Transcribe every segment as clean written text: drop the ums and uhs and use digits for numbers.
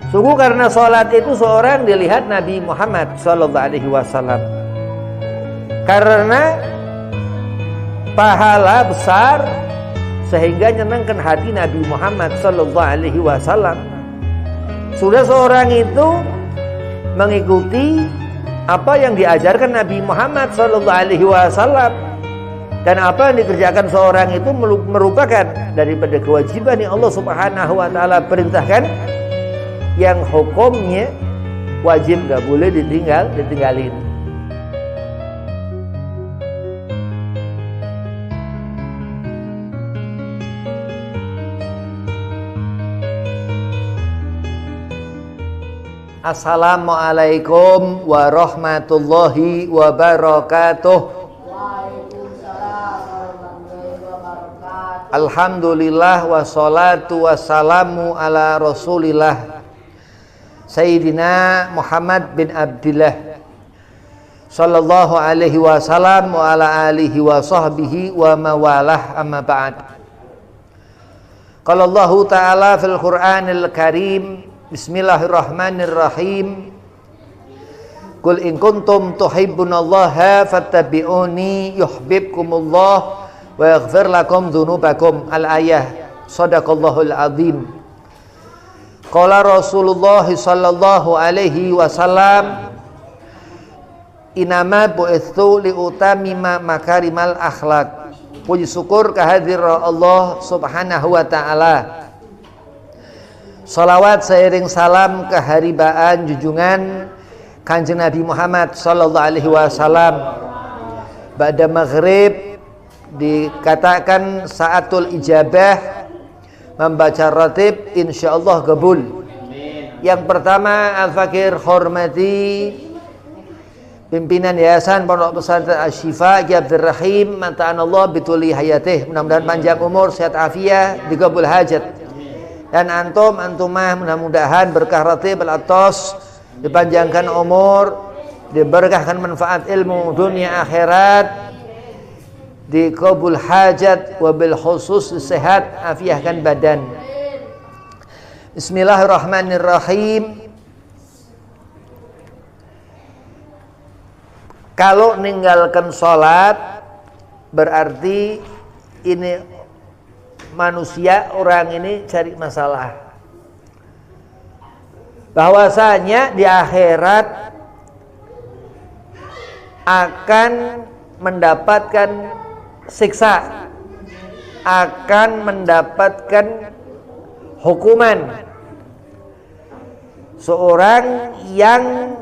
Sungguh karena sholat itu seorang dilihat Nabi Muhammad SAW. Karena pahala besar sehingga nyenangkan hati Nabi Muhammad SAW. Sudah seorang itu mengikuti apa yang diajarkan Nabi Muhammad SAW, dan apa yang dikerjakan seorang itu merupakan daripada kewajiban yang Allah Subhanahu wa taala perintahkan, yang hukumnya wajib, gak boleh ditinggalin. Assalamualaikum warahmatullahi wabarakatuh. Alhamdulillah wassalatu wassalamu ala Rasulillah Sayyidina Muhammad bin Abdillah sallallahu alaihi wasallam wa ala alihi wa sahbihi wa mawalah, amma ba'd. Qala Allah Ta'ala fil Qur'anil Karim, bismillahirrahmanirrahim, Qul in kuntum tuhibbunallaha fattabi'uni yuhibbukumullah wa yaghfir lakum dzunubakum. Al-ayah. Shadaqallahul azim. Qala Rasulullah sallallahu alaihi wasallam, inama bu'itsu liutamima makarimal akhlak. Puji syukur kehadirat Allah Subhanahu wa taala. Salawat seiring salam keharibaan junjungan Kanjeng Nabi Muhammad sallallahu alaihi wasallam. Ba'da maghrib dikatakan saatul ijabah, membaca ratib insyaallah kabul. Yang pertama, Al-Fakir hormati pimpinan Yayasan Pondok Pesantren Asy-Syifa Ki Abdul Rahim, mata'anallah bituli hayatih, mudah-mudahan panjang umur, sehat afiah, digabul hajat. Dan antumah mudah-mudahan berkah ratib al-atos, dipanjangkan umur, diberkahkan manfaat ilmu dunia akhirat, dikabul hajat, wabil khusus sehat afiahkan badan. Bismillahirrahmanirrahim. Kalau ninggalkan sholat berarti ini manusia, orang ini cari masalah. Bahwasanya di akhirat akan mendapatkan siksa, akan mendapatkan hukuman. Seorang yang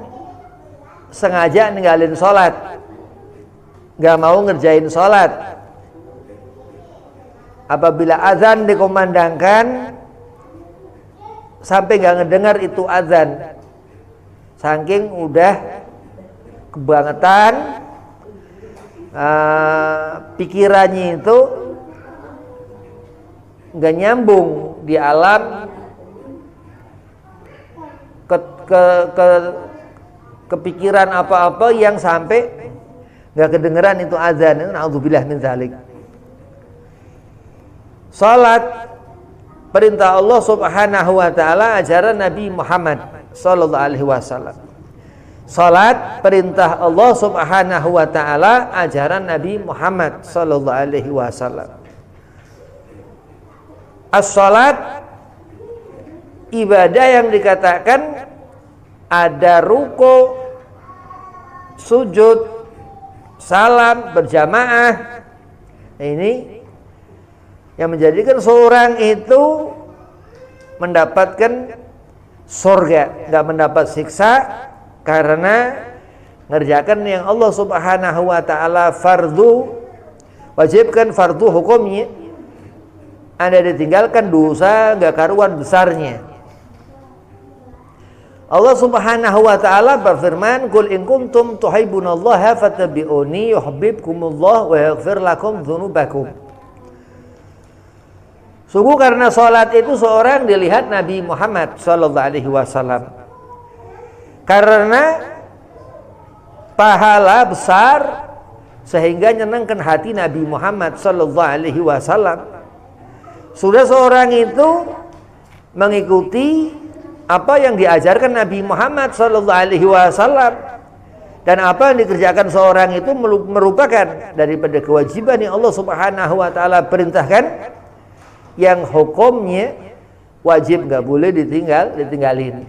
sengaja ninggalin sholat, gak mau ngerjain sholat, apabila azan dikumandangkan sampai gak ngedengar itu azan, saking udah kebangetan, pikirannya itu nggak nyambung di alam, kepikiran apa-apa yang sampai nggak kedengeran itu azan. Na'udzubillah min dzalik. Salat perintah Allah Subhanahu wa taala, ajaran Nabi Muhammad sallallahu alaihi wasallam. Salat perintah Allah Subhanahu wa taala, ajaran Nabi Muhammad sallallahu alaihi wasallam. As-salat ibadah yang dikatakan ada ruku, sujud, salam berjamaah. Ini yang menjadikan seorang itu mendapatkan surga, enggak mendapat siksa, karena ngerjakan yang Allah Subhanahu wa taala fardu, wajibkan fardu hukumnya, Anda ditinggalkan dosa enggak karuan besarnya. Allah Subhanahu wa taala berfirman, "Qul in kuntum tuhibbunallaha fattabi'uni yuhibbukumullah wa yaghfir lakum dzunubakum." Sungguh karena salat itu seorang dilihat Nabi Muhammad sallallahu alaihi wasallam. Karena pahala besar sehingga nyenangkan hati Nabi Muhammad sallallahu alaihi wasallam. Sudah seorang itu mengikuti apa yang diajarkan Nabi Muhammad sallallahu alaihi wasallam, dan apa yang dikerjakan seorang itu merupakan daripada kewajiban yang Allah Subhanahu wa taala perintahkan, yang hukumnya wajib, enggak boleh ditinggalin.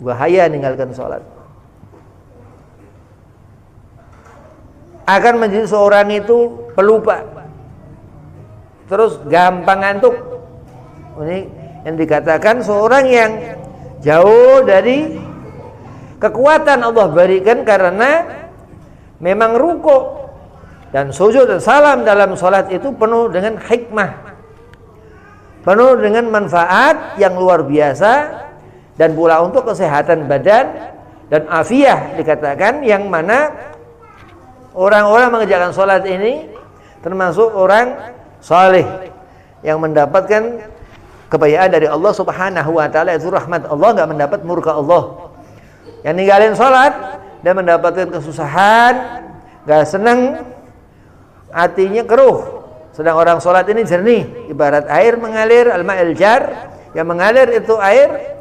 Bahaya meninggalkan salat. Akan menjadi seorang itu pelupa, terus gampang ngantuk. Ini yang dikatakan seorang yang jauh dari kekuatan Allah berikan, karena memang ruku dan sujud dan salam dalam salat itu penuh dengan hikmah, penuh dengan manfaat yang luar biasa, dan pula untuk kesehatan badan dan afiah dikatakan, yang mana orang-orang mengerjakan salat ini termasuk orang saleh yang mendapatkan kebayaan dari Allah Subhanahu wa taala, itu rahmat Allah, enggak mendapat murka Allah. Yang ninggalin salat dan mendapatkan kesusahan, enggak senang, hatinya keruh. Sedang orang salat ini jernih, ibarat air mengalir, al-ma'il jar, yang mengalir itu air,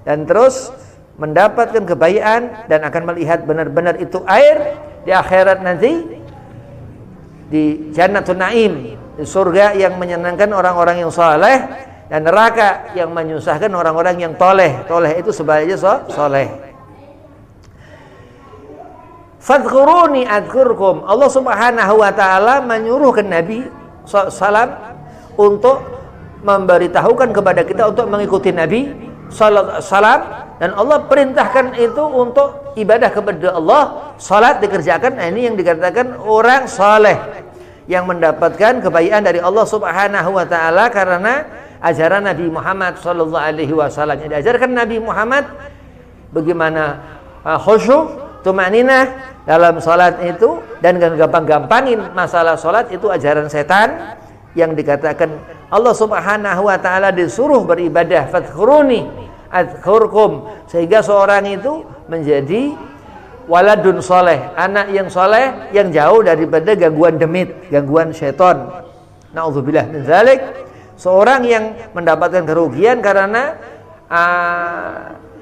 dan terus mendapatkan kebayaan dan akan melihat benar-benar itu air di akhirat nanti, di Jannatun Naim, di surga yang menyenangkan orang-orang yang saleh, dan neraka yang menyusahkan orang-orang yang toleh. Toleh itu sebaliknya soleh. Fadhkuruni adhkurkum. Allah Subhanahu wa taala menyuruh ke Nabi sallam untuk memberitahukan kepada kita untuk mengikuti Nabi sallallahu alaihi wasallam, dan Allah perintahkan itu untuk ibadah kepada Allah. Salat dikerjakan. Nah, ini yang dikatakan orang saleh yang mendapatkan kebaikan dari Allah Subhanahu wa taala karena ajaran Nabi Muhammad sallallahu alaihi wasallam. Yang diajarkan Nabi Muhammad bagaimana khusyuk, tumaninah dalam salat itu, dan gampang-gampangin masalah salat itu ajaran setan, yang dikatakan Allah Subhanahu wa taala disuruh beribadah, fadhkuruni adhkurkum, sehingga seorang itu menjadi waladun soleh, anak yang soleh yang jauh daripada gangguan demit, gangguan syaitan. Na'udzubillah min dzalik. Seorang yang mendapatkan kerugian karena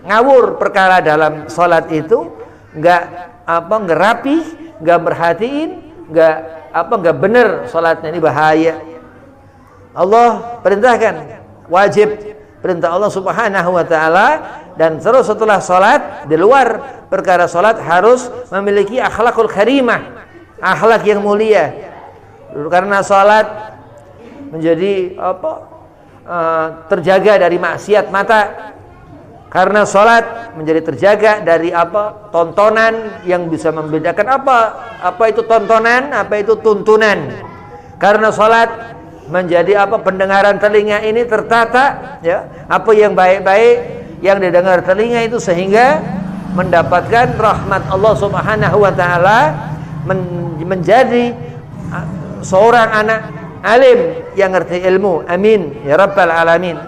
ngawur perkara dalam salat itu, enggak rapi, enggak berhatiin, enggak benar salatnya, ini bahaya. Allah perintahkan, wajib perintah Allah Subhanahu wa taala, dan terus setelah salat, di luar perkara salat harus memiliki akhlakul karimah, akhlak yang mulia. Karena salat menjadi terjaga dari maksiat mata, karena salat menjadi terjaga dari tontonan yang bisa membedakan apa itu tontonan, apa itu tuntunan. Karena salat menjadi pendengaran telinga ini tertata, ya, apa yang baik-baik yang didengar telinga itu, sehingga mendapatkan rahmat Allah Subhanahu wa taala, menjadi seorang anak alim yang ngerti ilmu. Amin ya rabbal alamin.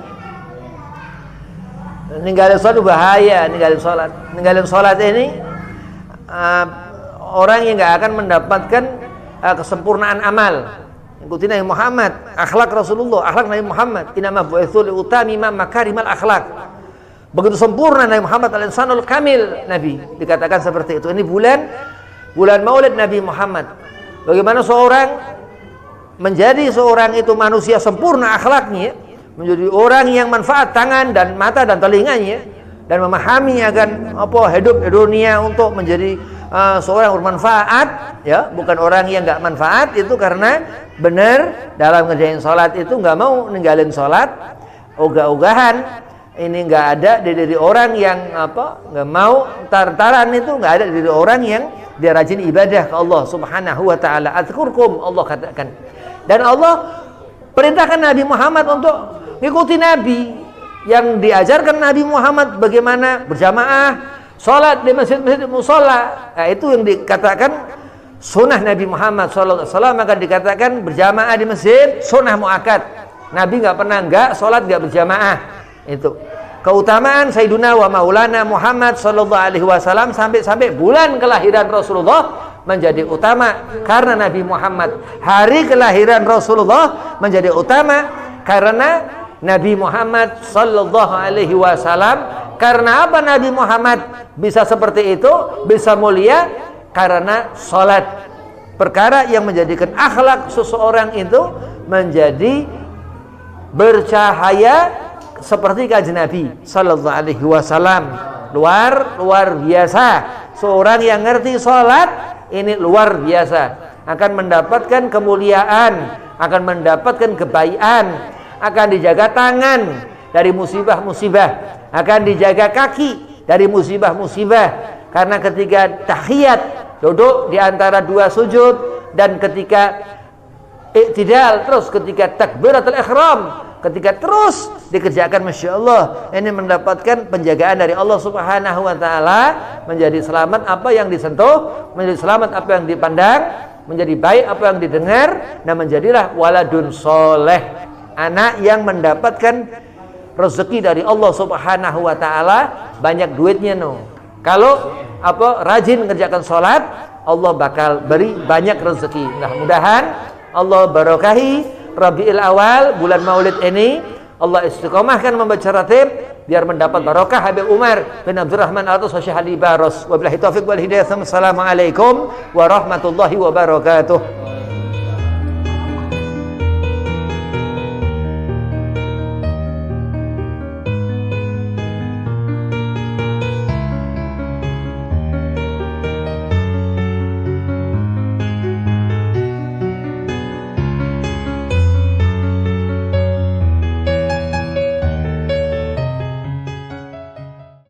Ninggalin salat bahaya. Ninggalin salat ini orang yang enggak akan mendapatkan kesempurnaan amal. Ikuti Nabi Muhammad, akhlak Rasulullah, akhlak Nabi Muhammad. Innama bu'itsu liutamima makarimal akhlak. Begitu sempurna Nabi Muhammad al-insanul kamil, Nabi dikatakan seperti itu. Ini bulan Maulid Nabi Muhammad. Bagaimana seorang menjadi seorang itu manusia sempurna akhlaknya, menjadi orang yang manfaat tangan dan mata dan telinganya, dan memahami akan hidup di dunia untuk menjadi seorang bermanfaat, ya, bukan orang yang enggak manfaat. Itu karena benar dalam ngerjain salat itu enggak mau ninggalin salat ogah-ogahan. Ini enggak ada di diri orang yang enggak mau tar-taran, itu enggak ada di diri orang yang dia rajin ibadah ke Allah Subhanahu wa taala. Adzkurkum, Allah katakan. Dan Allah perintahkan Nabi Muhammad untuk mengikuti Nabi, yang diajarkan Nabi Muhammad bagaimana berjamaah salat di masjid-masjid musholla. Nah, itu yang dikatakan sunnah Nabi Muhammad sallallahu alaihi wasallam. Maka dikatakan berjamaah di masjid sunnah muakkad. Nabi enggak pernah salat enggak berjamaah. Itu keutamaan Sayyiduna wa Maulana Muhammad sallallahu alaihi wasallam sampai bulan kelahiran Rasulullah menjadi utama karena Nabi Muhammad. Hari kelahiran Rasulullah menjadi utama karena Nabi Muhammad sallallahu alaihi wasallam Karena apa Nabi Muhammad bisa seperti itu, bisa mulia? Karena sholat. Perkara yang menjadikan akhlak seseorang itu menjadi bercahaya seperti kanjeng Nabi sallallahu alaihi wasallam. Luar biasa. Seorang yang ngerti sholat ini luar biasa, akan mendapatkan kemuliaan, akan mendapatkan kebaikan, akan dijaga tangan dari musibah-musibah, akan dijaga kaki dari musibah-musibah. Karena ketika tahiyat duduk di antara dua sujud, dan ketika i'tidal, terus ketika takbiratul ihram, ketika terus dikerjakan, Masya Allah, ini mendapatkan penjagaan dari Allah Subhanahu wa ta'ala, menjadi selamat apa yang disentuh, menjadi selamat apa yang dipandang, menjadi baik apa yang didengar, dan menjadilah waladun soleh, anak yang mendapatkan rezeki dari Allah Subhanahu wa ta'ala, banyak duitnya Kalau rajin mengerjakan sholat, Allah bakal beri banyak rezeki. Mudah-mudahan Allah barakahi Rabiul Awal, bulan Maulid ini, Allah istiqomahkan membaca ratib biar mendapat barokah Habib Umar bin Abdurrahman Al-Atas wa Syahali Baros. Wabillahi taufiq wal hidayah. Assalamualaikum warahmatullahi wabarakatuh.